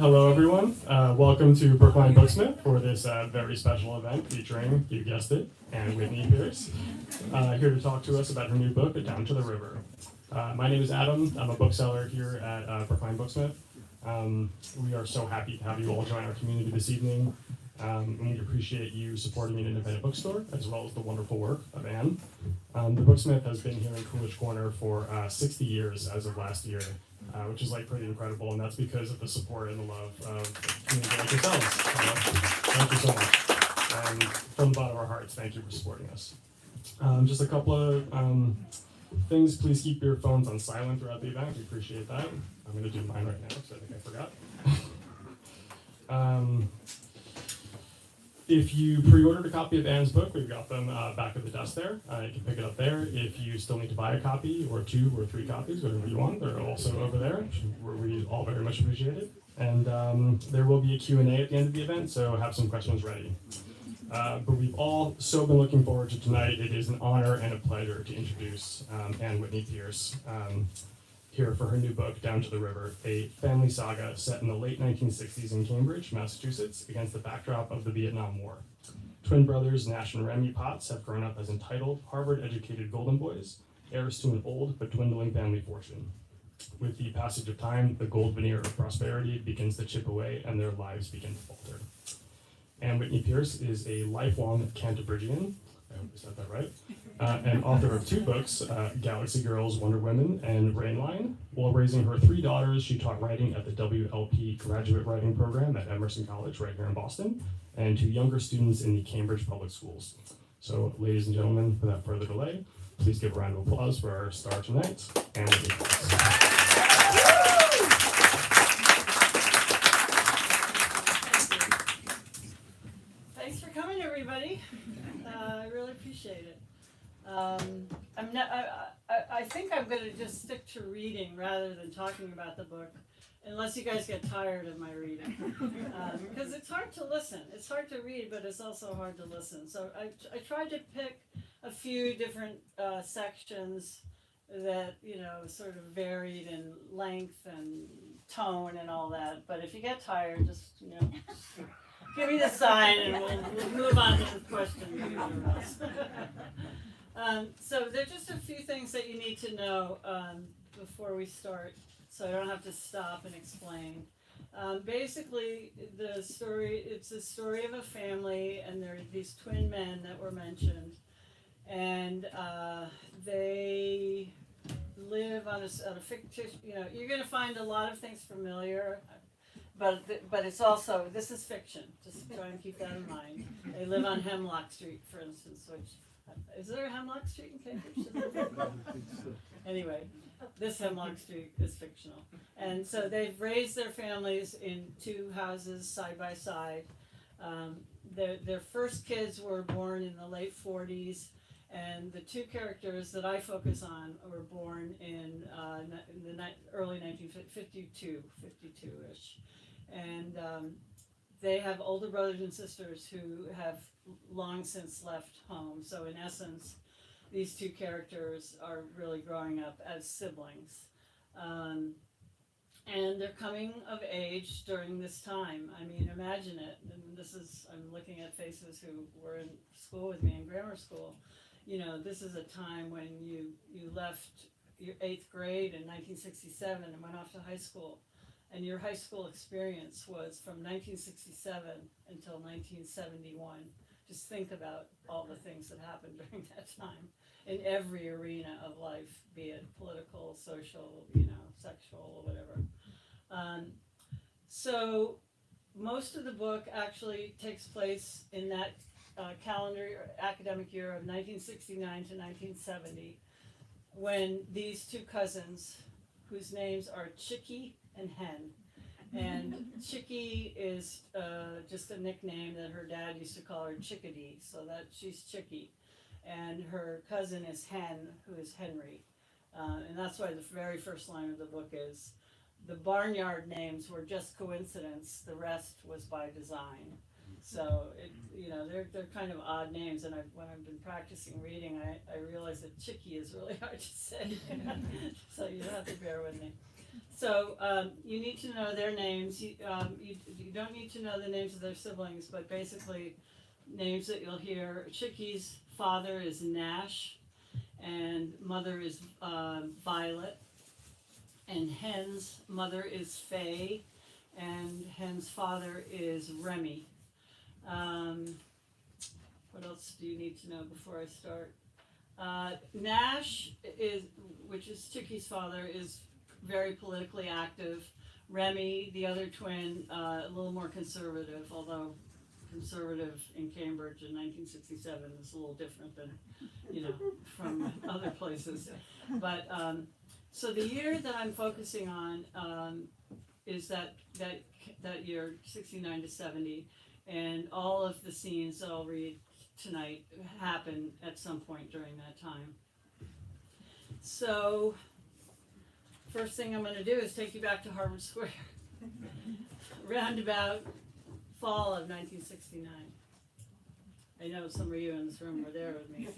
Hello everyone, welcome to Brookline Booksmith for this very special event featuring, you guessed it, and Whitney Pierce, here to talk to us about her new book, Down to the River. My name is Adam, I'm a bookseller here at Brookline Booksmith. We are so happy to have you all join our community this evening, and we appreciate you supporting an independent bookstore, as well as the wonderful work of Anne. The Booksmith has been here in Coolidge Corner for 60 years as of last year. Which is pretty incredible, and that's because of the support and the love of community like yourselves. Thank you so much. And from the bottom of our hearts, thank you for supporting us. Just a couple of things. Please keep your phones on silent throughout the event. We appreciate that. I'm going to do mine right now because I think I forgot. If you pre-ordered a copy of Anne's book, we've got them back at the desk there. You can pick it up there. If you still need to buy a copy, or 2 or 3 copies, whatever you want, they're also over there. We all very much appreciate it. And there will be a Q&A at the end of the event, so have some questions ready. But we've all so been looking forward to tonight. It is an honor and a pleasure to introduce Anne Whitney Pierce here for her new book, Down to the River, a family saga set in the late 1960s in Cambridge, Massachusetts, against the backdrop of the Vietnam War. Twin brothers Nash and Remy Potts have grown up as entitled, Harvard-educated golden boys, heirs to an old but dwindling family fortune. With the passage of time, the gold veneer of prosperity begins to chip away and their lives begin to falter. Anne Whitney Pierce is a lifelong Canterbridgian, I hope I said that right, and author of 2 books, Galaxy Girls, Wonder Women, and Rainline. While raising her 3 daughters, she taught writing at the WLP Graduate Writing Program at Emerson College right here in Boston, and to younger students in the Cambridge Public Schools. So, ladies and gentlemen, without further delay, please give a round of applause for our star tonight, Anne Whitney Pierce. Thanks for coming, everybody. I really appreciate it. I think I'm going to just stick to reading rather than talking about the book, unless you guys get tired of my reading. Because it's hard to listen. It's hard to read, but it's also hard to listen. So I tried to pick a few different sections that, sort of varied in length and tone and all that. But if you get tired, just, give me the sign and we'll move on to the question. So there's just a few things that you need to know before we start, so I don't have to stop and explain. Basically, it's the story of a family, and there are these twin men that were mentioned, and they live on a fictitious, you're going to find a lot of things familiar, but it's also, this is fiction, just try and keep that in mind. They live on Hemlock Street, for instance, which, is there a Hemlock Street in Cambridge? Anyway, this Hemlock Street is fictional. And so they've raised their families in 2 houses side by side. Their first kids were born in the late 40s, and the 2 characters that I focus on were born in the early 1952-ish. And they have older brothers and sisters who have long since left home. So in essence, these 2 characters are really growing up as siblings. And they're coming of age during this time. I mean, imagine it. And I'm looking at faces who were in school with me in grammar school. This is a time when you left your 8th grade in 1967 and went off to high school. And your high school experience was from 1967 until 1971. Just think about all the things that happened during that time in every arena of life, be it political, social, sexual, or whatever. So most of the book actually takes place in that academic year of 1969 to 1970, when these 2 cousins, whose names are Chicky and Hen. And Chicky is just a nickname that her dad used to call her Chickadee, so that she's Chicky. And her cousin is Hen, who is Henry. And that's why the very first line of the book is, the barnyard names were just coincidence, the rest was by design. So, they're kind of odd names, and when I've been practicing reading, I realized that Chicky is really hard to say. So you have to bear with me. So you need to know their names. You don't need to know the names of their siblings, but basically names that you'll hear. Chicky's father is Nash, and mother is Violet, and Hen's mother is Faye, and Hen's father is Remy. What else do you need to know before I start? Nash is, which is Chicky's father, is very politically active. Remy, the other twin, a little more conservative, although conservative in Cambridge in 1967 is a little different than, from other places. But so the year that I'm focusing on is that year, 69 to 70, and all of the scenes that I'll read tonight happen at some point during that time. So first thing I'm going to do is take you back to Harvard Square, roundabout fall of 1969. I know some of you in this room were there with me.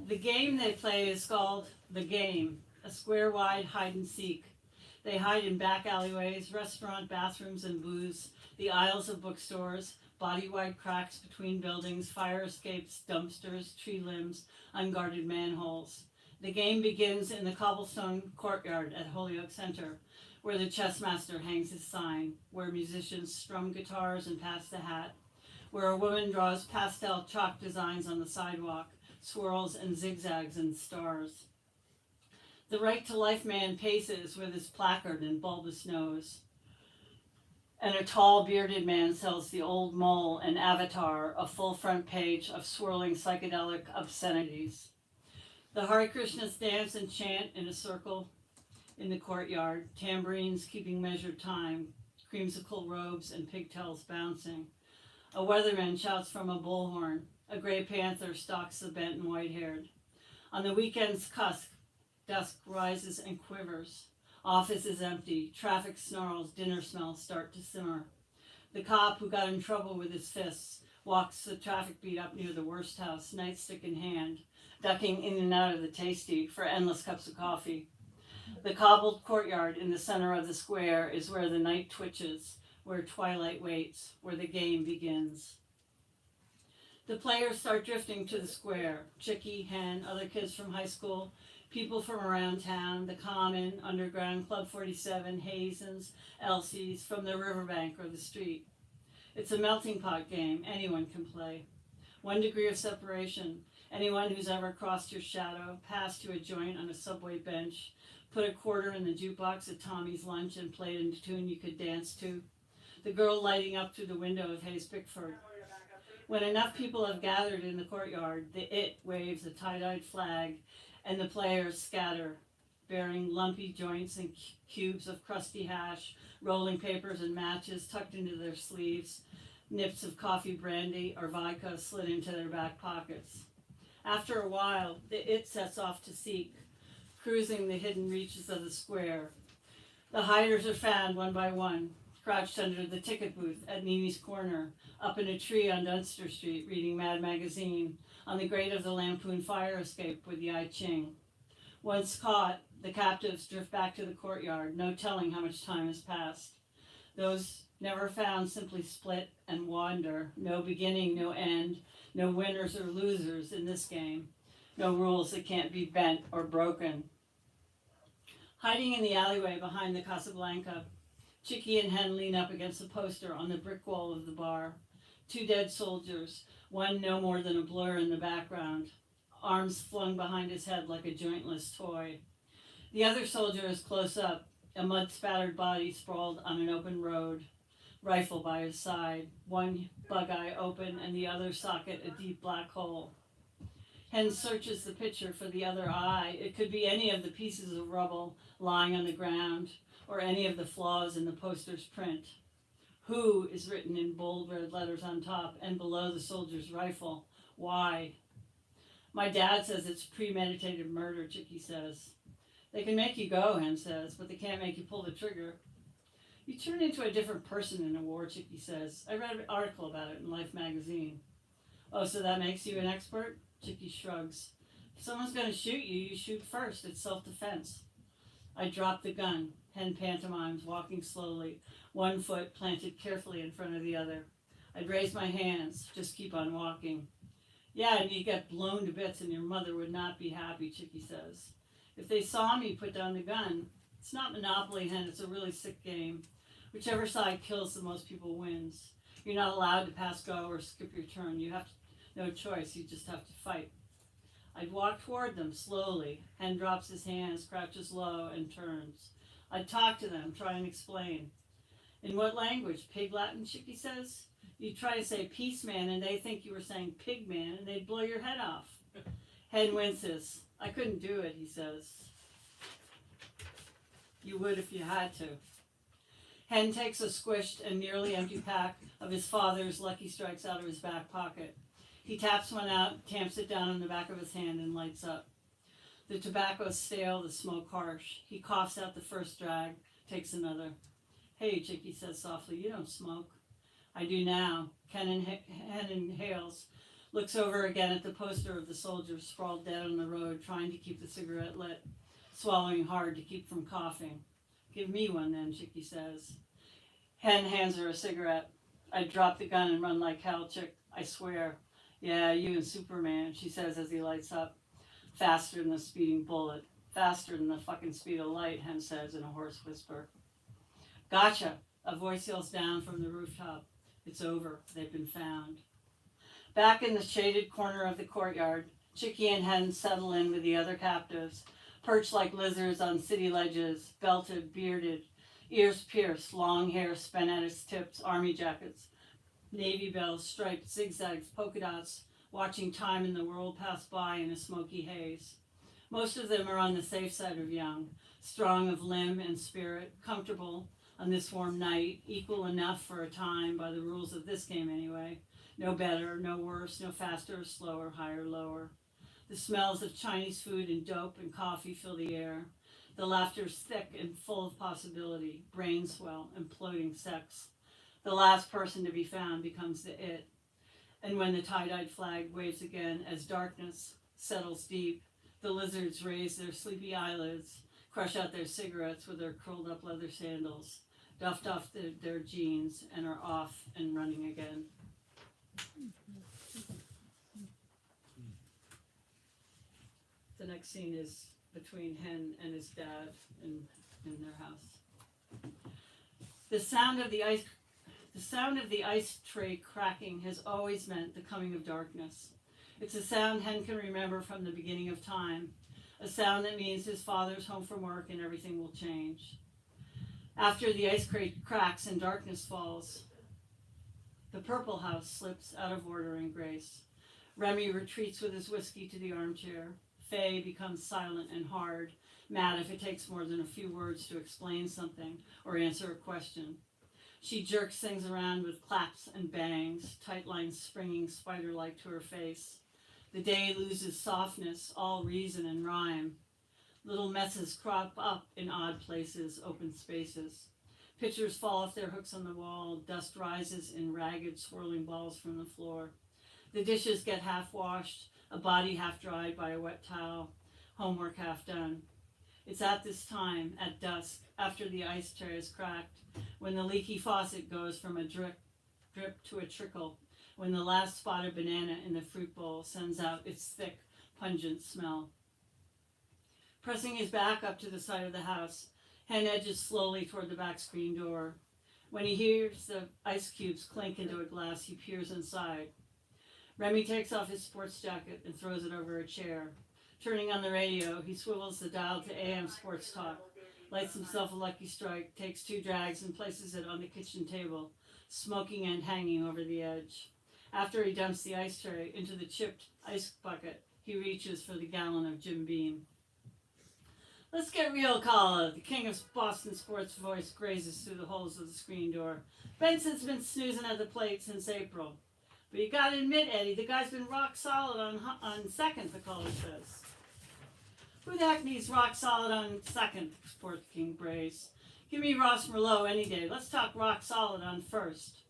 The game they play is called The Game, a square-wide hide-and-seek. They hide in back alleyways, restaurant bathrooms and booths, the aisles of bookstores, body-wide cracks between buildings, fire escapes, dumpsters, tree limbs, unguarded manholes. The game begins in the cobblestone courtyard at Holyoke Center, where the chess master hangs his sign, where musicians strum guitars and pass the hat, where a woman draws pastel chalk designs on the sidewalk, swirls and zigzags and stars. The Right to Life man paces with his placard and bulbous nose. And a tall, bearded man sells The Old Mole and Avatar, a full front page of swirling psychedelic obscenities. The Hare Krishnas dance and chant in a circle in the courtyard, tambourines keeping measured time, creamsicle robes and pigtails bouncing. A weatherman shouts from a bullhorn. A gray panther stalks the bent and white-haired. On the weekend's dusk rises and quivers. Office is empty. Traffic snarls. Dinner smells start to simmer. The cop who got in trouble with his fists walks the traffic beat up near the worst house, nightstick in hand, ducking in and out of the tasty for endless cups of coffee. The cobbled courtyard in the center of the square is where the night twitches, where twilight waits, where the game begins. The players start drifting to the square. Chicky, Hen, other kids from high school, people from around town, the Common, Underground, Club 47, Hazen's, Elsie's, from the riverbank or the street. It's a melting pot game. Anyone can play. 1 degree of separation. Anyone who's ever crossed your shadow, passed to a joint on a subway bench, put a quarter in the jukebox at Tommy's lunch and played a tune you could dance to. The girl lighting up through the window of Hayes Bickford. When enough people have gathered in the courtyard, the It waves a tie-dyed flag, and the players scatter, bearing lumpy joints and cubes of crusty hash, rolling papers and matches tucked into their sleeves, nips of coffee brandy or vodka slid into their back pockets. After a while, the It sets off to seek, cruising the hidden reaches of the square. The hiders are found one by one, crouched under the ticket booth at Mimi's Corner, up in a tree on Dunster Street reading Mad Magazine, on the grate of the Lampoon fire escape with the I Ching. Once caught, the captives drift back to the courtyard, no telling how much time has passed. Those never found simply split and wander, no beginning, no end, no winners or losers in this game, no rules that can't be bent or broken. Hiding in the alleyway behind the Casablanca, Chicky and Hen lean up against a poster on the brick wall of the bar. 2 dead soldiers, one no more than a blur in the background, arms flung behind his head like a jointless toy. The other soldier is close up, a mud-spattered body sprawled on an open road, rifle by his side, one bug eye open and the other socket a deep black hole. Hen searches the picture for the other eye. It could be any of the pieces of rubble lying on the ground, or any of the flaws in the poster's print. Who is written in bold red letters on top and below the soldier's rifle. Why? My dad says it's premeditated murder, Chicky says. They can make you go, Hen says, but they can't make you pull the trigger. You turn into a different person in a war, Chicky says. I read an article about it in Life magazine. Oh, so that makes you an expert? Chicky shrugs. If someone's going to shoot you, you shoot first. It's self-defense. I dropped the gun. Hen pantomimes, walking slowly, one foot planted carefully in front of the other. I'd raise my hands, just keep on walking. Yeah, and you get blown to bits and your mother would not be happy, Chicky says. If they saw me put down the gun, it's not Monopoly, Hen, it's a really sick game. Whichever side kills the most people wins. You're not allowed to pass go or skip your turn. You have no choice, you just have to fight. I'd walk toward them slowly. Hen drops his hands, crouches low, and turns. I'd talk to them, try and explain. In what language? Pig Latin, Chicky says. You try to say peace man and they think you were saying pig man and they'd blow your head off. Hen winces. I couldn't do it, he says. You would if you had to. Hen takes a squished and nearly empty pack of his father's Lucky Strikes out of his back pocket. He taps one out, tamps it down on the back of his hand, and lights up. The tobacco's stale, the smoke harsh. He coughs out the first drag, takes another. Hey, Chicky says softly, you don't smoke. I do now. Hen inhales, looks over again at the poster of the soldier sprawled dead on the road, trying to keep the cigarette lit, swallowing hard to keep from coughing. Give me one then, Chicky says. Hen hands her a cigarette. I'd drop the gun and run like hell, Chick. I swear. Yeah, you and Superman, she says as he lights up. Faster than a speeding bullet. Faster than the fucking speed of light, Hen says in a hoarse whisper. Gotcha, a voice yells down from the rooftop. It's over. They've been found. Back in the shaded corner of the courtyard, Chicky and Hen settle in with the other captives, perched like lizards on city ledges, belted, bearded, ears pierced, long hair spent at its tips, army jackets, navy bells, striped zigzags, polka dots, watching time and the world pass by in a smoky haze. Most of them are on the safe side of young, strong of limb and spirit, comfortable on this warm night, equal enough for a time by the rules of this game anyway. No better, no worse, no faster or slower, higher, lower. The smells of Chinese food and dope and coffee fill the air. The laughter's thick and full of possibility, brain swell, imploding sex. The last person to be found becomes the it. And when the tie-dyed flag waves again as darkness settles deep, the lizards raise their sleepy eyelids, crush out their cigarettes with their curled up leather sandals, duffed off their jeans, and are off and running again. The next scene is between Hen and his dad in their house. The sound of the ice tray cracking has always meant the coming of darkness. It's a sound Hen can remember from the beginning of time, a sound that means his father's home from work and everything will change. After the ice crate cracks and darkness falls, the purple house slips out of order and grace. Remy retreats with his whiskey to the armchair. Faye becomes silent and hard, mad if it takes more than a few words to explain something or answer a question. She jerks things around with claps and bangs, tight lines springing spider-like to her face. The day loses softness, all reason and rhyme. Little messes crop up in odd places, open spaces. Pictures fall off their hooks on the wall. Dust rises in ragged, swirling balls from the floor. The dishes get half washed, a body half dried by a wet towel, homework half done. It's at this time, at dusk, after the ice tray is cracked, when the leaky faucet goes from a drip to a trickle, when the last spotted banana in the fruit bowl sends out its thick, pungent smell. Pressing his back up to the side of the house, Hen edges slowly toward the back screen door. When he hears the ice cubes clink into a glass, he peers inside. Remy takes off his sports jacket and throws it over a chair. Turning on the radio, he swivels the dial to AM Sports Talk, lights himself a Lucky Strike, takes 2 drags and places it on the kitchen table, smoking and hanging over the edge. After he dumps the ice tray into the chipped ice bucket, he reaches for the gallon of Jim Beam. Let's get real, Kala. The king of Boston sports voice grazes through the holes of the screen door. Benson's been snoozing at the plate since April. But you gotta admit, Eddie, the guy's been rock solid on second, the caller says. Who the heck needs rock solid on second, Sports King brays. Give me Ross Merlot any day. Let's talk rock solid on first.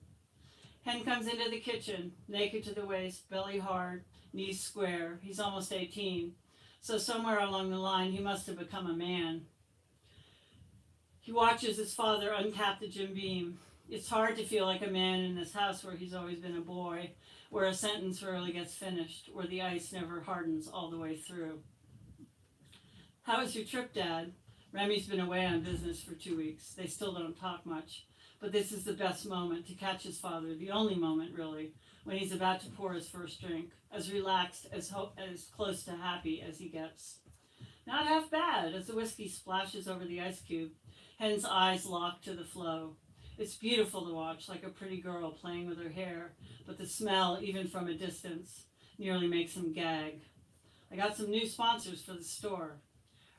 Hen comes into the kitchen, naked to the waist, belly hard, knees square. He's almost 18. So somewhere along the line, he must have become a man. He watches his father uncap the Jim Beam. It's hard to feel like a man in this house where he's always been a boy, where a sentence rarely gets finished, where the ice never hardens all the way through. How was your trip, Dad? Remy's been away on business for 2 weeks. They still don't talk much. But this is the best moment to catch his father, the only moment, really, when he's about to pour his first drink, as relaxed, as close to happy as he gets. Not half bad, as the whiskey splashes over the ice cube. Hen's eyes lock to the flow. It's beautiful to watch, like a pretty girl playing with her hair, but the smell, even from a distance, nearly makes him gag. I got some new sponsors for the store.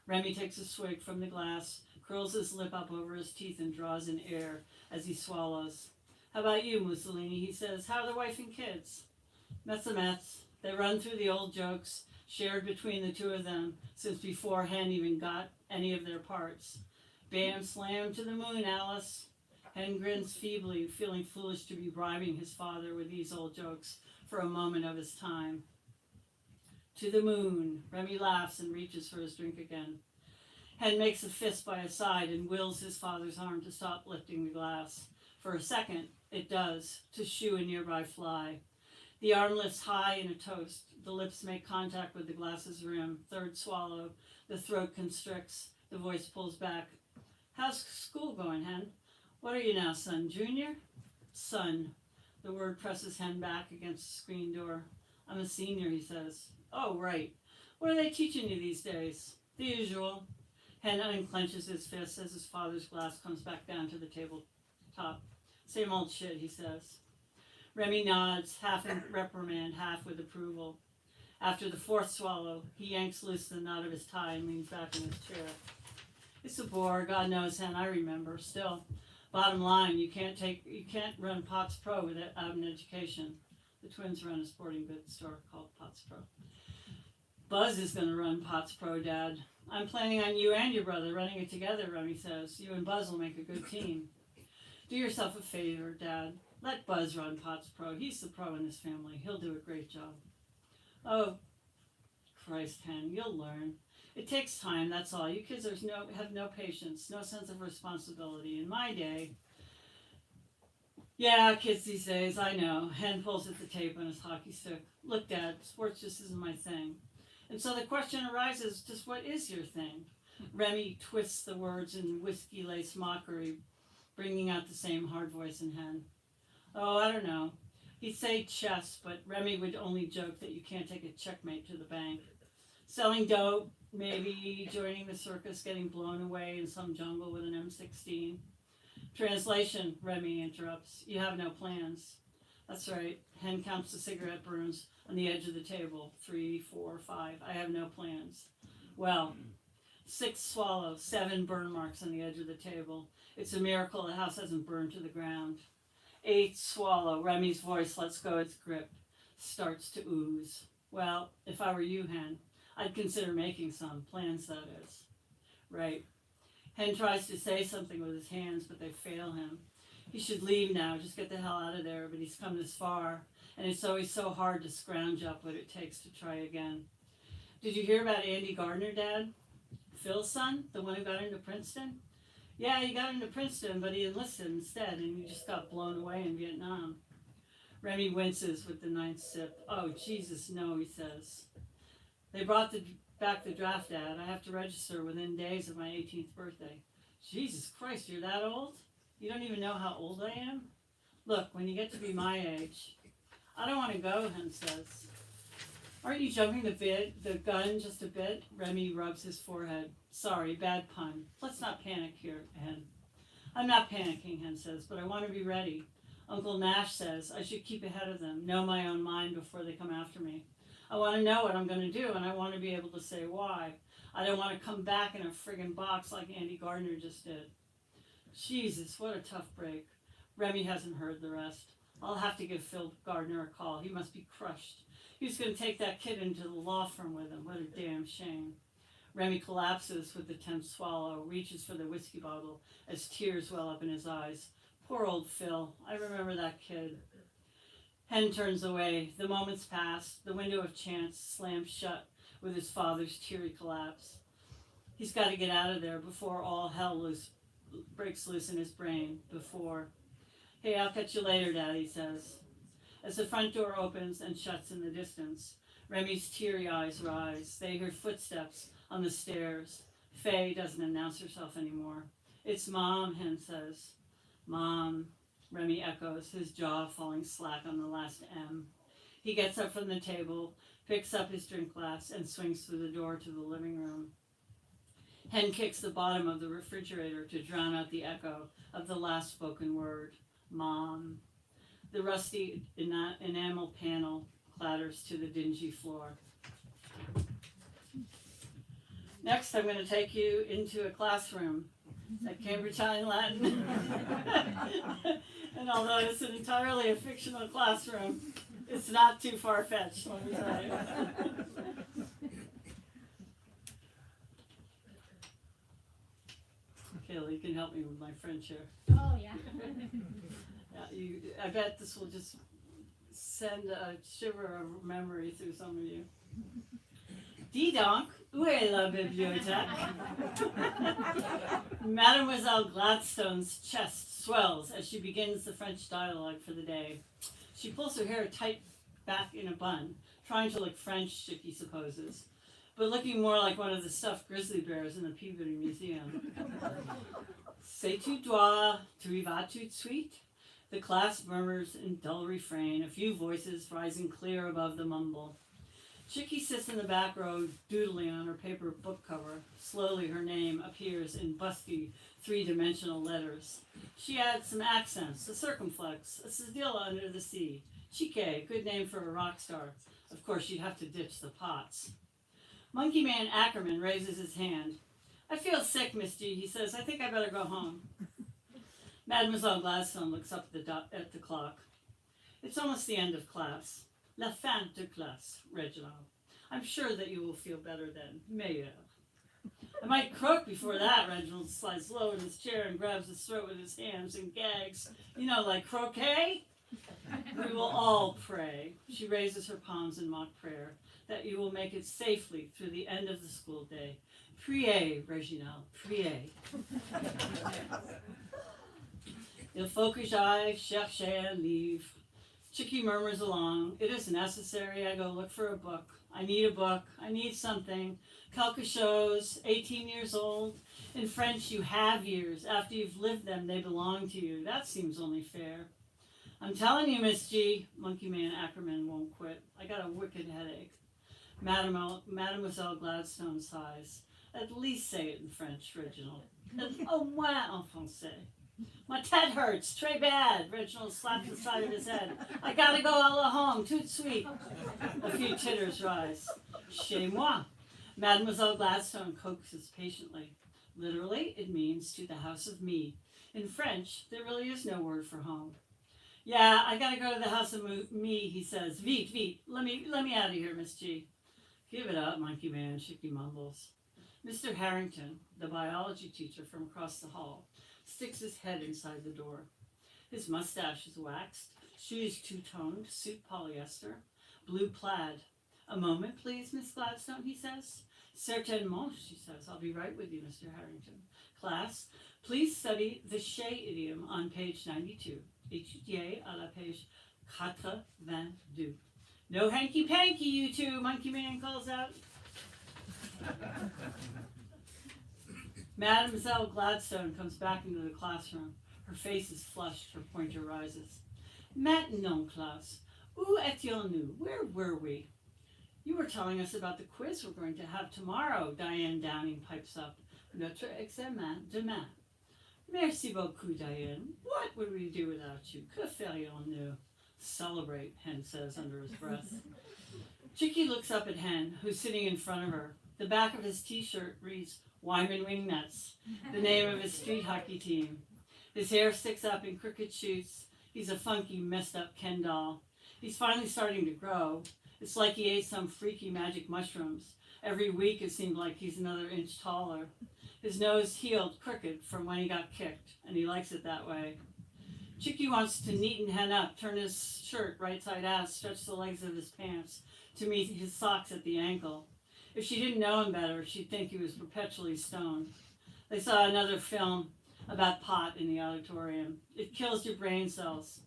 Remy takes a swig from the glass, curls his lip up over his teeth, and draws in air as he swallows. How about you, Mussolini? He says. How are the wife and kids? Met's a Mets. They run through the old jokes shared between the two of them since before Hen even got any of their parts. Bam, slam to the moon, Alice. Hen grins feebly, feeling foolish to be bribing his father with these old jokes for a moment of his time. To the moon. Remy laughs and reaches for his drink again. Hen makes a fist by his side and wills his father's arm to stop lifting the glass. For a second, it does, to shoo a nearby fly. The arm lifts high in a toast. The lips make contact with the glass's rim. Third swallow. The throat constricts. The voice pulls back. How's school going, Hen? What are you now, son? Junior? Son. The word presses Hen back against the screen door. I'm a senior, he says. Oh, right. What are they teaching you these days? The usual. Hen unclenches his fist as his father's glass comes back down to the tabletop. Same old shit, he says. Remy nods, half in reprimand, half with approval. After the fourth swallow, he yanks loose the knot of his tie and leans back in his chair. It's a bore, God knows, Hen, I remember. Still, bottom line, you can't run Potts Pro without an education. The twins run a sporting goods store called Potts Pro. Buzz is going to run Potts Pro, Dad. I'm planning on you and your brother running it together, Remy says. You and Buzz will make a good team. Do yourself a favor, Dad. Let Buzz run Potts Pro. He's the pro in this family. He'll do a great job. Oh, Christ, Hen, you'll learn. It takes time, that's all. You kids have no patience, no sense of responsibility. In my day, yeah, kids these days, I know. Hen pulls at the tape on his hockey stick. Look, Dad, sports just isn't my thing. And so the question arises, just what is your thing? Remy twists the words in whiskey-laced mockery, bringing out the same hard voice in Hen. Oh, I don't know. He'd say chess, but Remy would only joke that you can't take a checkmate to the bank. Selling dope, maybe joining the circus, getting blown away in some jungle with an M16. Translation, Remy interrupts. You have no plans. That's right. Hen counts the cigarette burns on the edge of the table. 3, 4, 5. I have no plans. Well, 6 swallows, 7 burn marks on the edge of the table. It's a miracle the house hasn't burned to the ground. 8 swallow. Remy's voice lets go its grip. Starts to ooze. Well, if I were you, Hen, I'd consider making some. Plans, that is. Right. Hen tries to say something with his hands, but they fail him. He should leave now, just get the hell out of there, but he's come this far, and it's always so hard to scrounge up what it takes to try again. Did you hear about Andy Gardner, Dad? Phil's son? The one who got into Princeton? Yeah, he got into Princeton, but he enlisted instead, and he just got blown away in Vietnam. Remy winces with the 9th sip. Oh, Jesus, no, he says. They brought back the draft, Dad. I have to register within days of my 18th birthday. Jesus Christ, you're that old? You don't even know how old I am? Look, when you get to be my age. I don't want to go, Hen says. Aren't you jumping the gun just a bit? Remy rubs his forehead. Sorry, bad pun. Let's not panic here, Hen. I'm not panicking, Hen says, but I want to be ready. Uncle Nash says I should keep ahead of them, know my own mind before they come after me. I want to know what I'm going to do, and I want to be able to say why. I don't want to come back in a friggin' box like Andy Gardner just did. Jesus, what a tough break. Remy hasn't heard the rest. I'll have to give Phil Gardner a call. He must be crushed. He was going to take that kid into the law firm with him. What a damn shame. Remy collapses with the 10th swallow, reaches for the whiskey bottle as tears well up in his eyes. Poor old Phil. I remember that kid. Hen turns away. The moments pass. The window of chance slams shut with his father's teary collapse. He's got to get out of there before all hell breaks loose in his brain. Hey, I'll catch you later, Dad, he says. As the front door opens and shuts in the distance, Remy's teary eyes rise. They hear footsteps on the stairs. Faye doesn't announce herself anymore. It's Mom, Hen says. Mom, Remy echoes, his jaw falling slack on the last M. He gets up from the table, picks up his drink glass, and swings through the door to the living room. Hen kicks the bottom of the refrigerator to drown out the echo of the last spoken word, Mom. The rusty enamel panel clatters to the dingy floor. Next, I'm going to take you into a classroom at Cambridge High in Latin. And although it's entirely a fictional classroom, it's not too far-fetched, let me tell you. Kayla, you can help me with my French here. Oh, yeah. I bet this will just send a shiver of memory through some of you. Dis donc, où est la bibliothèque? Mademoiselle Gladstone's chest swells as she begins the French dialogue for the day. She pulls her hair tight back in a bun, trying to look French, Chicky supposes, but looking more like one of the stuffed grizzly bears in the Peabody Museum. Sais-tu toi, tu y vas tout de suite? The class murmurs in dull refrain, a few voices rising clear above the mumble. Chicky sits in the back row, doodling on her paper book cover. Slowly her name appears in busky, three-dimensional letters. She adds some accents, a circumflex, a cedilla under the sea. Chique, good name for a rock star. Of course, she'd have to ditch the pots. Monkey Man Ackerman raises his hand. I feel sick, Miss G, he says. I think I better go home. Mademoiselle Gladstone looks up at the clock. It's almost the end of class. La fin de classe, Reginald. I'm sure that you will feel better then. Meilleur. I might croak before that. Reginald slides low in his chair and grabs his throat with his hands and gags. You know, like croquet? We will all pray. She raises her palms in mock prayer that you will make it safely through the end of the school day. Priez, Reginald, priez. Il faut que j'aille chercher un livre. Chicky murmurs along. It is necessary. I go look for a book. I need a book. I need something. Quelque chose, 18 years old. In French, you have years. After you've lived them, they belong to you. That seems only fair. I'm telling you, Miss G, Monkey Man Ackerman won't quit. I got a wicked headache. Mademoiselle Gladstone sighs. At least say it in French, Reginald. Au moins en français. My head hurts, très bad. Reginald slaps the side of his head. I gotta go all home, tout de suite. A few titters rise. Chez moi. Mademoiselle Gladstone coaxes patiently. Literally, it means to the house of me. In French, there really is no word for home. Yeah, I gotta go to the house of me, he says. Vite, vite. Let me out of here, Miss G. Give it up, Monkey Man, Chicky mumbles. Mr. Harrington, the biology teacher from across the hall, sticks his head inside the door. His mustache is waxed, shoes two-toned, suit polyester, blue plaid. A moment, please, Miss Gladstone, he says. Certainement, she says. I'll be right with you, Mr. Harrington. Class, please study the chez idiom on page 92. Étudiez à la page 82. No hanky-panky, you two, Monkey Man calls out. Mademoiselle Gladstone comes back into the classroom. Her face is flushed, her pointer rises. Maintenant, classe, où étions-nous? Where were we? You were telling us about the quiz we're going to have tomorrow, Diane Downing pipes up. Notre examen demain. Merci beaucoup, Diane. What would we do without you? Que ferions-nous? Celebrate, Hen says under his breath. Chicky looks up at Hen, who's sitting in front of her. The back of his t-shirt reads, Wyman Wingnuts, the name of his street hockey team. His hair sticks up in crooked shoots. He's a funky, messed up Ken doll. He's finally starting to grow. It's like he ate some freaky magic mushrooms. Every week it seemed like he's another inch taller. His nose healed crooked from when he got kicked, and he likes it that way. Chicky wants to neaten Hen up, turn his shirt right side out, stretch the legs of his pants to meet his socks at the ankle. If she didn't know him better, she'd think he was perpetually stoned. They saw another film about pot in the auditorium. It kills your brain cells.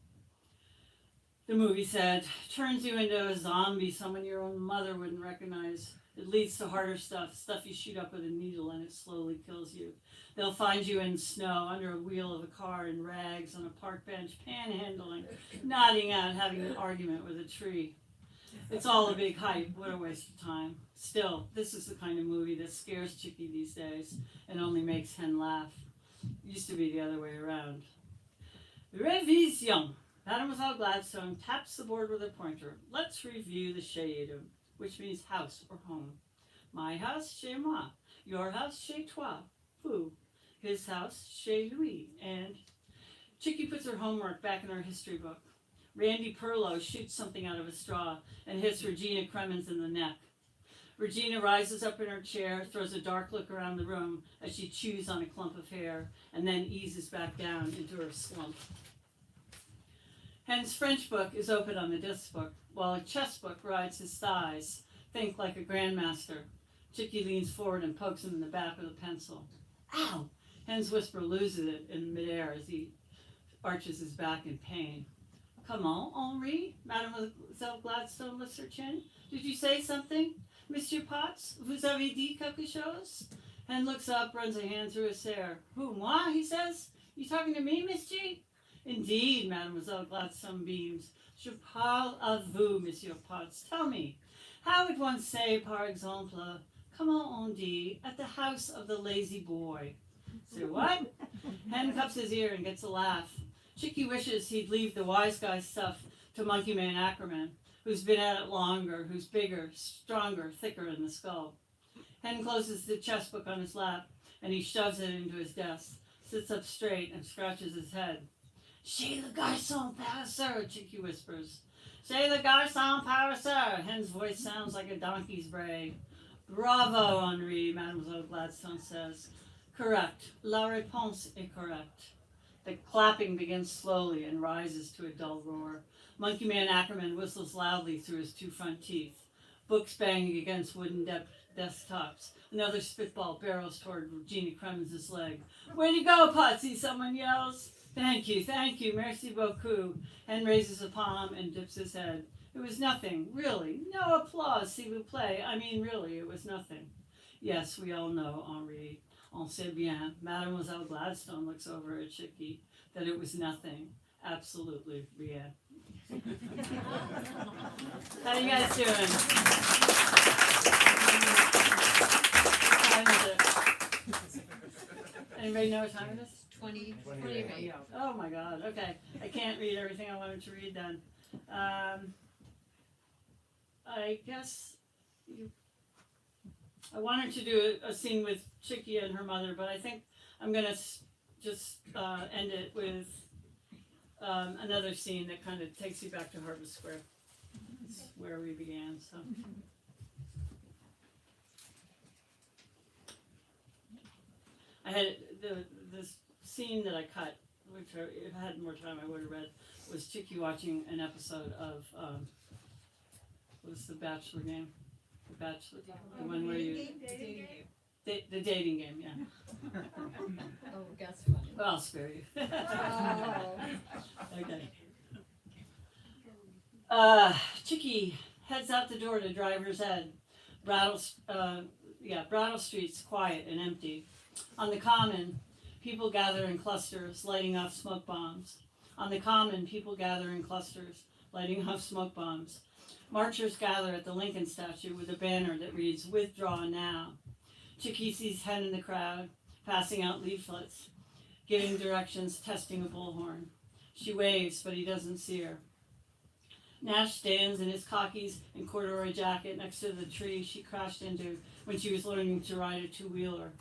The movie said, turns you into a zombie, someone your own mother wouldn't recognize. It leads to harder stuff you shoot up with a needle and it slowly kills you. They'll find you in snow, under a wheel of a car, in rags, on a park bench, panhandling, nodding out, having an argument with a tree. It's all a big hype. What a waste of time. Still, this is the kind of movie that scares Chicky these days and only makes Hen laugh. It used to be the other way around. Revision. Mademoiselle Gladstone taps the board with a pointer. Let's review the shade, which means house or home. My house, chez moi. Your house, chez toi. Who? His house, chez lui. And Chicky puts her homework back in her history book. Randy Perlow shoots something out of a straw and hits Regina Cremens in the neck. Regina rises up in her chair, throws a dark look around the room as she chews on a clump of hair, and then eases back down into her slump. Hen's French book is open on the disc book, while a chess book rides his thighs. Think like a grandmaster. Chicky leans forward and pokes him in the back with a pencil. Ow! Hen's whisper loses it in midair as he arches his back in pain. Comment, Henri? Mademoiselle Gladstone lifts her chin. Did you say something? Monsieur Potts, vous avez dit quelque chose? Hen looks up, runs a hand through his hair. Who, moi? He says. You talking to me, Miss G? Indeed, Mademoiselle Gladstone beams. Je parle à vous, Monsieur Potts. Tell me, how would one say, par exemple, comment on dit, at the house of the lazy boy? Say what? Hen cups his ear and gets a laugh. Chicky wishes he'd leave the wise guy stuff to Monkey Man Ackerman, who's been at it longer, who's bigger, stronger, thicker in the skull. Hen closes the chess book on his lap, and he shoves it into his desk, sits up straight, and scratches his head. Chez le garçon paresseux, Chicky whispers. Chez le garçon paresseux. Hen's voice sounds like a donkey's bray. Bravo, Henri, Mademoiselle Gladstone says. Correct. La réponse est correcte. The clapping begins slowly and rises to a dull roar. Monkey Man Ackerman whistles loudly through his two front teeth. Books banging against wooden desktops. Another spitball barrels toward Regina Cremens' leg. Way to go, Potsy, someone yells. Thank you, merci beaucoup. Hen raises a palm and dips his head. It was nothing, really. No applause, s'il vous plaît. I mean, really, it was nothing. Yes, we all know, Henri. On sait bien. Mademoiselle Gladstone looks over at Chicky that it was nothing. Absolutely rien. How you guys doing? What time is it? Anybody know what time it is? 20. Oh my God, okay. I can't read everything I wanted to read then. I guess I wanted to do a scene with Chicky and her mother, but I think I'm going to just end it with another scene that kind of takes you back to Harvest Square. It's where we began, so. I had this scene that I cut, which if I had more time I would have read, was Chicky watching an episode of, what was the Bachelor game? The Bachelor, the one where you, the dating game, yeah. Oh, that's funny. Well, I'll spare you. Oh. Okay. Chicky heads out the door to Driver's Ed. Brattle Street's quiet and empty. On the Common, people gather in clusters, lighting off smoke bombs. On the Common, people gather in clusters, lighting off smoke bombs. Marchers gather at the Lincoln statue with a banner that reads, "Withdraw now." Chicky sees Hen in the crowd, passing out leaflets, giving directions, testing a bullhorn. She waves, but he doesn't see her. Nash stands in his khakis and corduroy jacket next to the tree she crashed into when she was learning to ride a two-wheeler.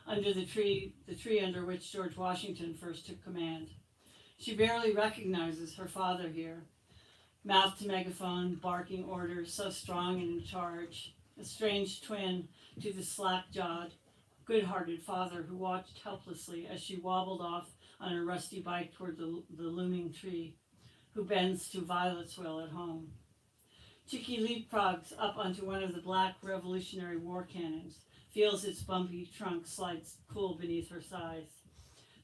Under the tree under which George Washington first took command. She barely recognizes her father here. Mouth to megaphone, barking orders, so strong and in charge. A strange twin to the slack-jawed, good-hearted father who watched helplessly as she wobbled off on her rusty bike toward the looming tree, who bends to Violet's will at home. Chicky leapfrogs up onto one of the black Revolutionary War cannons, feels its bumpy trunk slide cool beneath her sides.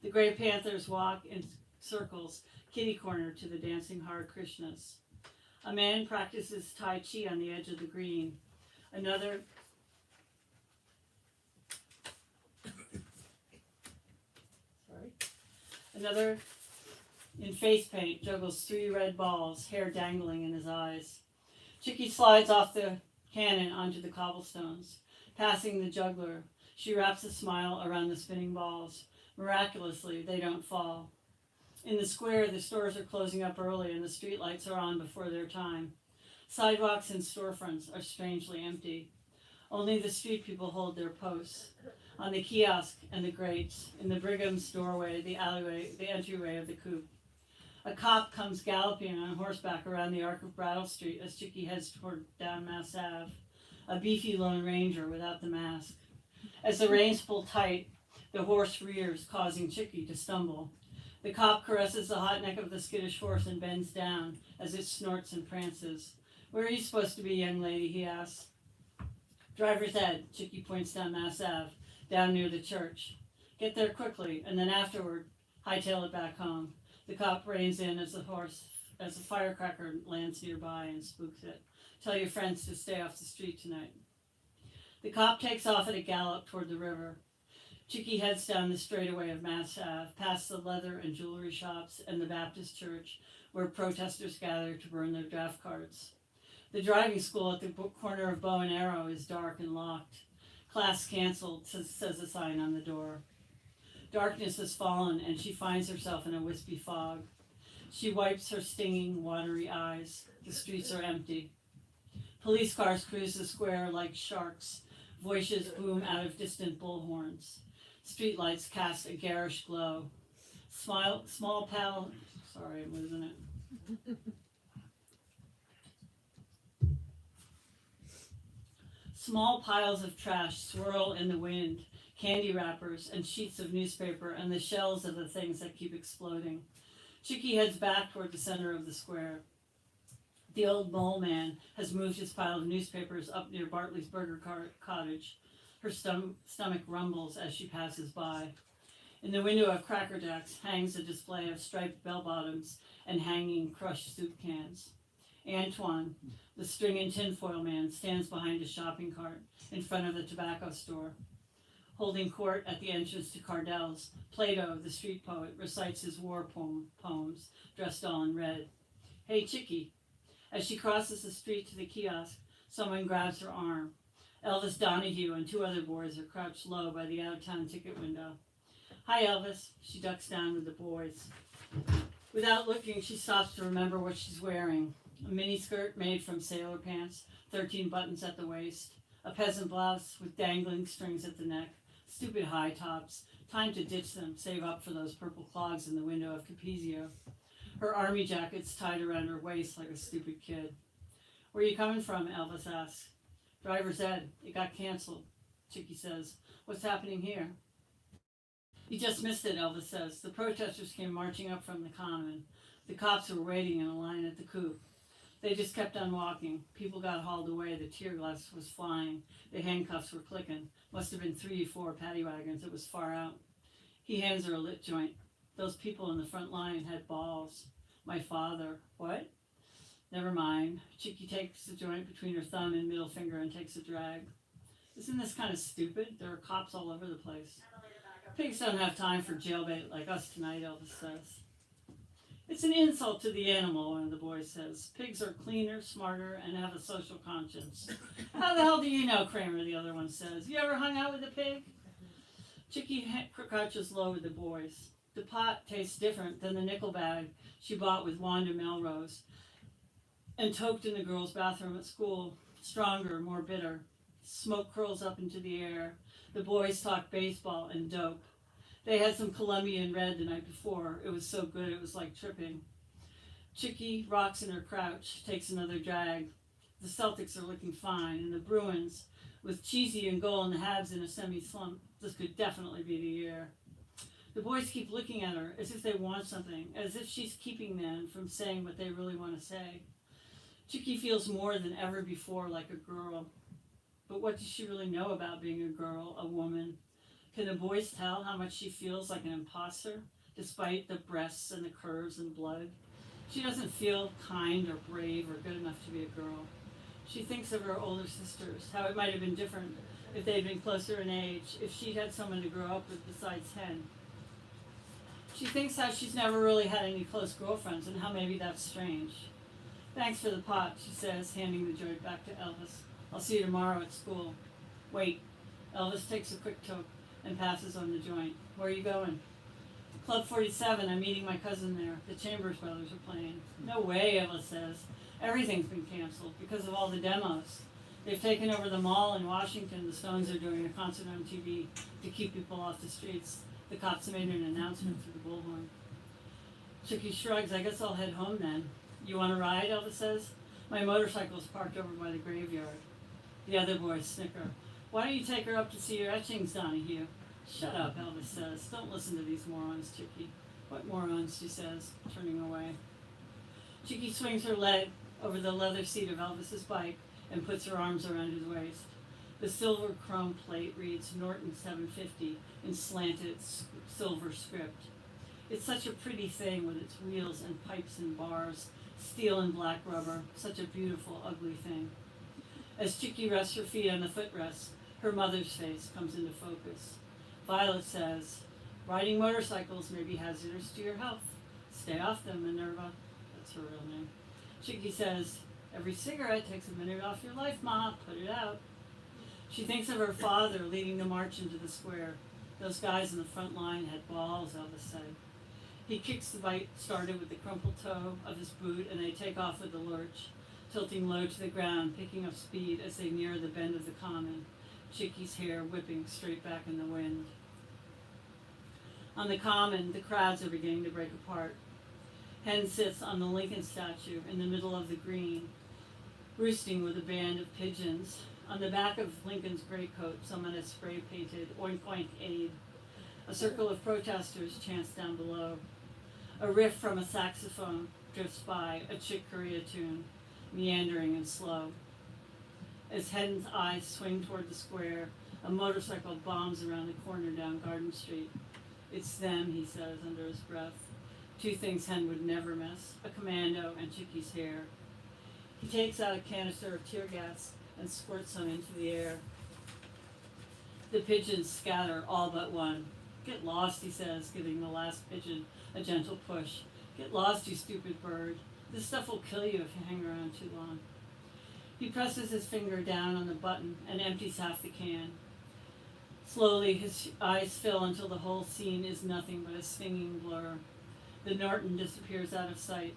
The gray panthers walk in circles, kitty corner to the dancing Hare Krishnas. A man practices Tai Chi on the edge of the green. Another in face paint juggles 3 red balls, hair dangling in his eyes. Chicky slides off the cannon onto the cobblestones. Passing the juggler, she wraps a smile around the spinning balls. Miraculously, they don't fall. In the square, the stores are closing up early and the streetlights are on before their time. Sidewalks and storefronts are strangely empty. Only the street people hold their posts. On the kiosk and the grates, in the Brigham's doorway, the alleyway, the entryway of the coop. A cop comes galloping on horseback around the arc of Brattle Street as Chicky heads toward down Mass Ave. A beefy Lone Ranger without the mask. As the reins pull tight, the horse rears, causing Chicky to stumble. The cop caresses the hot neck of the skittish horse and bends down as it snorts and prances. "Where are you supposed to be, young lady?" he asks. "Driver's ed," Chicky points down Mass Ave, down near the church. "Get there quickly, and then afterward, hightail it back home." The cop reins in as a firecracker lands nearby and spooks it. "Tell your friends to stay off the street tonight." The cop takes off at a gallop toward the river. Chicky heads down the straightaway of Mass Ave, past the leather and jewelry shops and the Baptist church, where protesters gather to burn their draft cards. The driving school at the corner of Bow and Arrow is dark and locked. "Class canceled," says a sign on the door. Darkness has fallen, and she finds herself in a wispy fog. She wipes her stinging, watery eyes. The streets are empty. Police cars cruise the square like sharks. Voices boom out of distant bullhorns. Streetlights cast a garish glow. I'm losing it. Small piles of trash swirl in the wind, candy wrappers and sheets of newspaper and the shells of the things that keep exploding. Chicky heads back toward the center of the square. The old mole man has moved his pile of newspapers up near Bartley's Burger Cottage. Her stomach rumbles as she passes by. In the window of Cracker Jacks hangs a display of striped bell-bottoms and hanging crushed soup cans. Antoine, the string and tinfoil man, stands behind a shopping cart in front of the tobacco store. Holding court at the entrance to Cardell's, Plato, the street poet, recites his war poems, dressed all in red. "Hey, Chicky." As she crosses the street to the kiosk, someone grabs her arm. Elvis Donahue and 2 other boys are crouched low by the out-of-town ticket window. "Hi, Elvis." She ducks down with the boys. Without looking, she stops to remember what she's wearing. A miniskirt made from sailor pants, 13 buttons at the waist, a peasant blouse with dangling strings at the neck, stupid high tops, time to ditch them, save up for those purple clogs in the window of Capizio. Her army jacket's tied around her waist like a stupid kid. "Where are you coming from?" Elvis asks. "Driver's ed. It got canceled," Chicky says. "What's happening here?" "You just missed it," Elvis says. "The protesters came marching up from the common. The cops were waiting in a line at the coop. They just kept on walking. People got hauled away. The tear gas was flying. The handcuffs were clicking. Must have been 3 or 4 paddy wagons. It was far out." He hands her a lit joint. "Those people in the front line had balls. My father." "What?" "Never mind." Chicky takes the joint between her thumb and middle finger and takes a drag. "Isn't this kind of stupid? There are cops all over the place." "Pigs don't have time for jailbait like us tonight," Elvis says. "It's an insult to the animal," one of the boys says. "Pigs are cleaner, smarter, and have a social conscience." "How the hell do you know, Kramer?" the other one says. "You ever hung out with a pig?" Chicky crouches low with the boys. The pot tastes different than the nickel bag she bought with Wanda Melrose and toked in the girls' bathroom at school. Stronger, more bitter. Smoke curls up into the air. The boys talk baseball and dope. They had some Colombian red the night before. It was so good it was like tripping. Chicky rocks in her crouch, takes another drag. The Celtics are looking fine, and the Bruins, with Cheesy and goal and the Habs in a semi-slump, this could definitely be the year. The boys keep looking at her as if they want something, as if she's keeping them from saying what they really want to say. Chicky feels more than ever before like a girl. But what does she really know about being a girl, a woman? Can the boys tell how much she feels like an imposter, despite the breasts and the curves and blood? She doesn't feel kind or brave or good enough to be a girl. She thinks of her older sisters, how it might have been different if they'd been closer in age, if she'd had someone to grow up with besides Hen. She thinks how she's never really had any close girlfriends and how maybe that's strange. Thanks for the pot, she says, handing the joint back to Elvis. I'll see you tomorrow at school. Wait. Elvis takes a quick toke and passes on the joint. Where are you going? Club 47, I'm meeting my cousin there. The Chambers brothers are playing. No way, Elvis says. Everything's been canceled because of all the demos. They've taken over the mall in Washington. The Stones are doing a concert on TV to keep people off the streets. The cops made an announcement through the bullhorn. Chicky shrugs. I guess I'll head home then. You want to ride? Elvis says. My motorcycle's parked over by the graveyard. The other boys snicker. Why don't you take her up to see your etchings, Donahue? Shut up, Elvis says. Don't listen to these morons, Chicky. What morons, she says, turning away. Chicky swings her leg over the leather seat of Elvis's bike and puts her arms around his waist. The silver chrome plate reads Norton 750 in slanted silver script. It's such a pretty thing with its wheels and pipes and bars, steel and black rubber, such a beautiful, ugly thing. As Chicky rests her feet on the footrest, her mother's face comes into focus. Violet says, riding motorcycles may be hazardous to your health. Stay off them, Minerva. That's her real name. Chicky says, every cigarette takes a minute off your life, Ma. Put it out. She thinks of her father leading the march into the square. Those guys in the front line had balls, Elvis said. He kicks the bike started with the crumpled toe of his boot, and they take off with a lurch, tilting low to the ground, picking up speed as they near the bend of the common, Chicky's hair whipping straight back in the wind. On the common, the crowds are beginning to break apart. Hen sits on the Lincoln statue in the middle of the green, roosting with a band of pigeons. On the back of Lincoln's greatcoat, someone has spray painted Oink Oink Aid. A circle of protesters chants down below. A riff from a saxophone drifts by, a Chick Corea tune, meandering and slow. As Hen's eyes swing toward the square, a motorcycle bombs around the corner down Garden Street. It's them, he says under his breath. Two things Hen would never miss, a commando and Chicky's hair. He takes out a canister of tear gas and squirts some into the air. The pigeons scatter, all but one. Get lost, he says, giving the last pigeon a gentle push. Get lost, you stupid bird. This stuff will kill you if you hang around too long. He presses his finger down on the button and empties half the can. Slowly, his eyes fill until the whole scene is nothing but a swinging blur. The Norton disappears out of sight.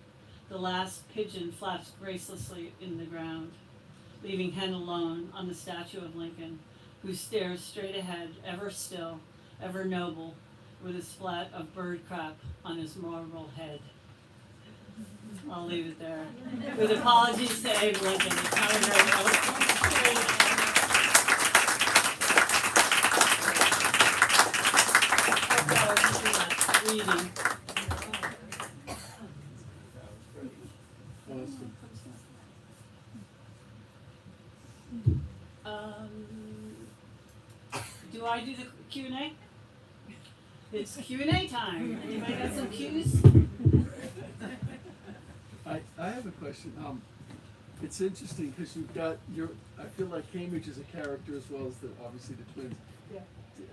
The last pigeon flaps gracelessly in the ground, leaving Hen alone on the statue of Lincoln, who stares straight ahead, ever still, ever noble, with a splat of bird crap on his marble head. I'll leave it there. With apologies to Abe Lincoln. It's not a very eloquent reading. Do I do the Q&A? It's Q&A time. Anybody got some Q's? I have a question. It's interesting because you've got I feel like Cambridge is a character as well as obviously the twins. Yeah.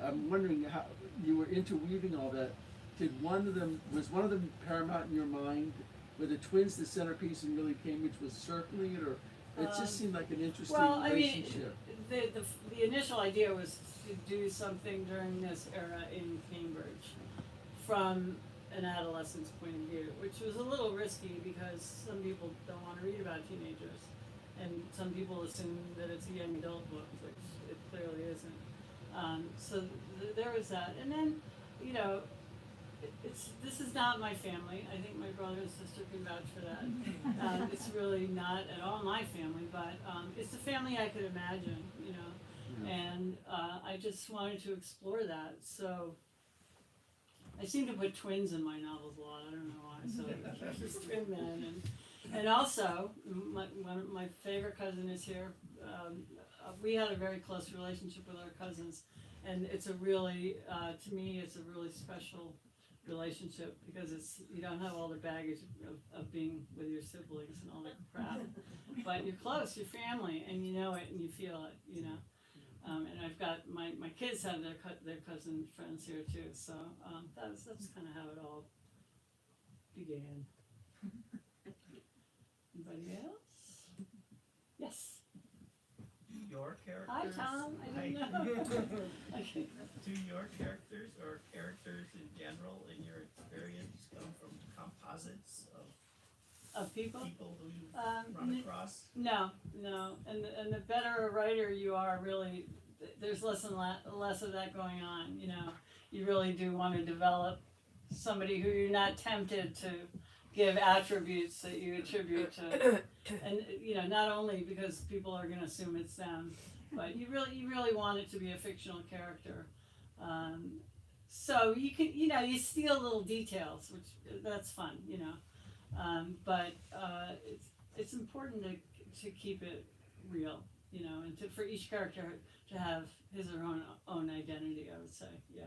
I'm wondering how you were interweaving all that. Was one of them paramount in your mind? Were the twins the centerpiece and really Cambridge was circling it, or it just seemed like an interesting relationship? The initial idea was to do something during this era in Cambridge from an adolescent's point of view, which was a little risky because some people don't want to read about teenagers, and some people assume that it's a young adult book, which it clearly isn't. So there was that, and then, this is not my family. I think my brother and sister can vouch for that. It's really not at all my family, but it's the family I could imagine, and I just wanted to explore that. So I seem to put twins in my novels a lot. I don't know why. So just twin men, and And also, my favorite cousin is here. We had a very close relationship with our cousins, and it's a really, to me, it's a really special relationship because you don't have all the baggage of being with your siblings and all that crap, but you're close, you're family, and you know it and you feel it, you know. And I've got my kids have their cousin friends here too, so that's kind of how it all began. Anybody else? Yes. Your characters? Hi, Tom. I didn't know. Okay. Do your characters or characters in general, in your experience, come from composites Of people? people who you've run across? No. And the better a writer you are, really, there's less and less of that going on. You know, you really do want to develop somebody who you're not tempted to give attributes that you attribute to, and you know, not only because people are going to assume it's them, but you really want it to be a fictional character. So you can, you know, you steal little details, which that's fun, you know. But it's important to keep it real, you know, and for each character to have his or her own identity. I would say, yeah.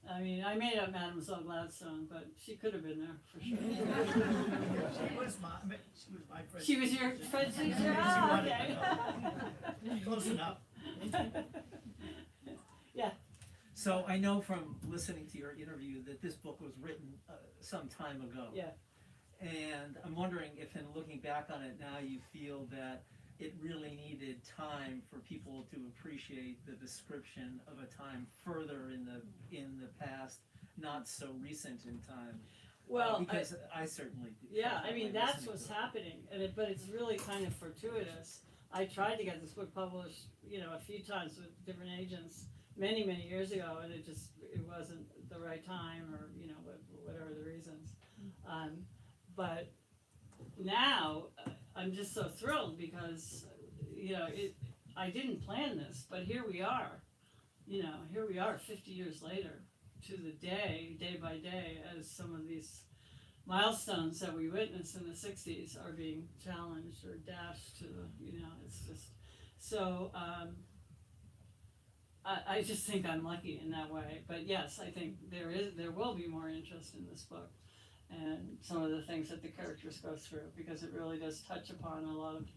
I mean, I made up Mademoiselle Gladstone, but she could have been there for sure. She was my friend. She was your friend teacher? She Oh, wanted okay. to know. Close enough. Yeah. So I know from listening to your interview that this book was written some time ago. Yeah. And I'm wondering if in looking back on it now you feel that it really needed time for people to appreciate the description of a time further in the past, not so recent in time. Well, because I certainly yeah, felt that I mean, way that's listening what's to it. happening, but it's really kind of fortuitous. I tried to get this book published, you know, a few times with different agents many years ago, and it wasn't the right time, or you know, whatever the reasons. But now I'm just so thrilled because, you know, I didn't plan this, but here we are. You know, here we are 50 years later to the day by day, as some of these milestones that we witnessed in the 60s are being challenged or dashed to the, you know, it's just, so I just think I'm lucky in that way. But yes, I think there will be more interest in this book and some of the things that the characters go through, because it really does touch upon a lot of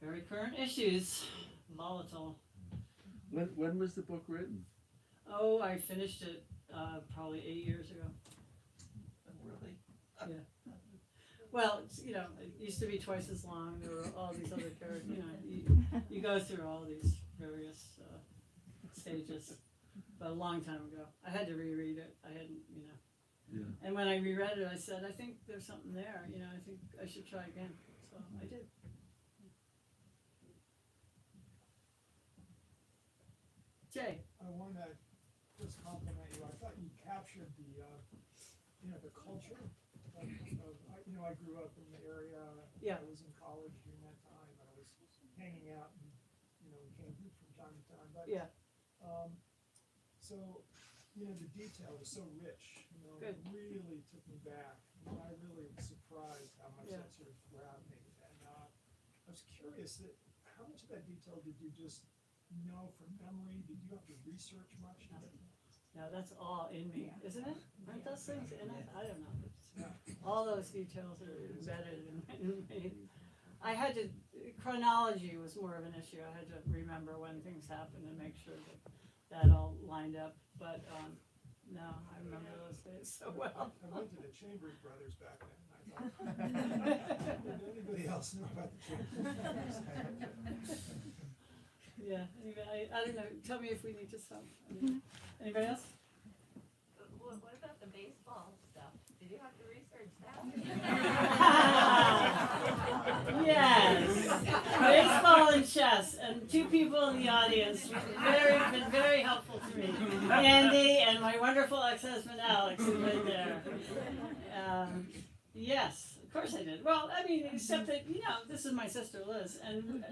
very current issues, volatile. When was the book written? Oh, I finished it probably 8 years ago. Really? Well, you know, it used to be twice as long. There were all these other characters. You know, you go through all these various stages. But a long time ago, I had to reread it. I hadn't, you know. Yeah. And when I reread it, I said, I think there's something there. You know, I think I should try again. So I did. Jay. I want to just compliment you. I thought you captured the, you know, the culture of you know, I grew up in the area. Yeah. I was in college during that time. I was hanging out in, you know, in Cambridge from time to time. But, Yeah. So, you know, the detail was so rich. You know, Good. it really took me back. And I really was surprised how much that sort of grabbed me. And I was curious that how much of that detail did you just know from memory? Did you have to research much? No, that's all in me, isn't it? Aren't those things in it? I don't know. All those details are embedded in me. I had to, chronology was more of an issue. I had to remember when things happened and make sure that all lined up. But no, I remember those days so well. I went to the Chambers Brothers back then. I thought, did anybody else know about the Chambers Brothers? Yeah, anybody, I don't know, tell me if we need to stop. Anybody else? What about the baseball stuff? Did you have to research that? Yes, baseball and chess, and two people in the audience, been very helpful to me. Andy and my wonderful ex-husband Alex, who's right there. Yes, of course I did. Well, I mean, except that, you know, this is my sister Liz, and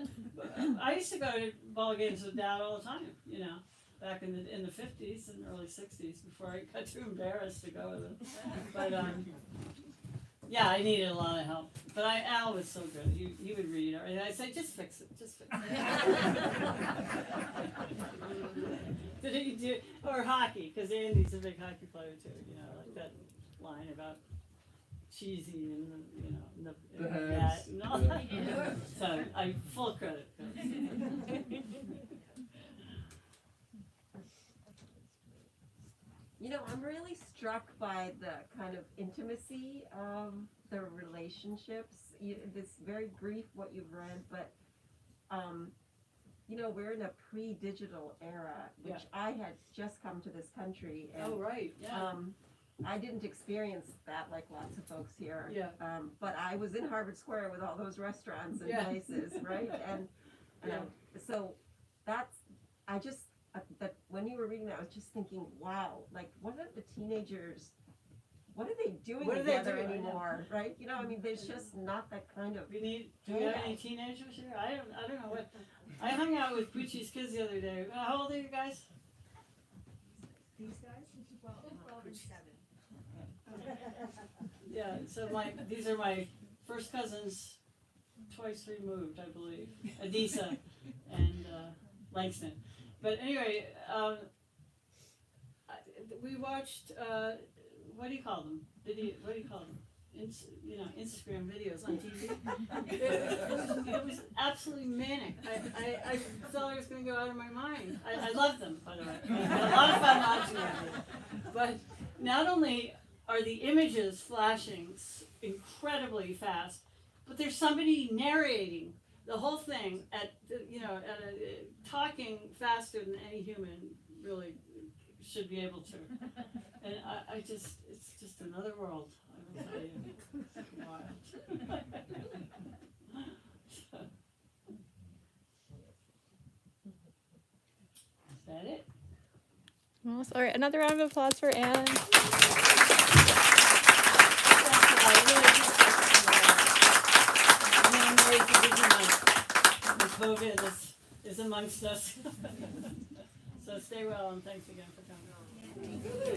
I used to go to ball games with Dad all the time, you know, back in the 50s and early 60s before I got too embarrassed to go with him. But Yeah, I needed a lot of help, but Al was so good. He would read, and I said, just fix it, just fix it. Did he do or hockey? Because Andy's a big hockey player too. You know, like that line about cheesy and the The net hands, and all yeah. that. So I full credit. You know, I'm really struck by the kind of intimacy of the relationships. It's very brief what you've read, but you know, we're in a pre-digital era, which I had just come to this country, and Oh right, yeah, I didn't experience that like lots of folks here. yeah. But I was in Harvard Square with all those restaurants and Yeah. places, right? And Yeah. so that's, that when you were reading that, I was just thinking, wow, like what are the teenagers, what are they doing What are they together doing? I know. anymore, right? You know, I mean, there's just not that kind of. Do we have any teenagers here? I don't know what. I hung out with Gucci's kids the other day. How old are you guys? These guys? 12 and 7. Yeah, so these are my first cousins, twice removed, I believe, Adisa and Langston. But anyway, we watched what do you call them? What do you call them? Instagram videos on TV. It was absolutely manic. I thought I was going to go out of my mind. I love them, by the way. I had a lot of fun watching them. But not only are the images flashing incredibly fast, but there's somebody narrating the whole thing talking faster than any human really should be able to. And it's just another world. I will tell you. It's wild. Is that it? Almost. All right, another round of applause for Anne. Miss Boga is amongst us. So stay well and thanks again for coming.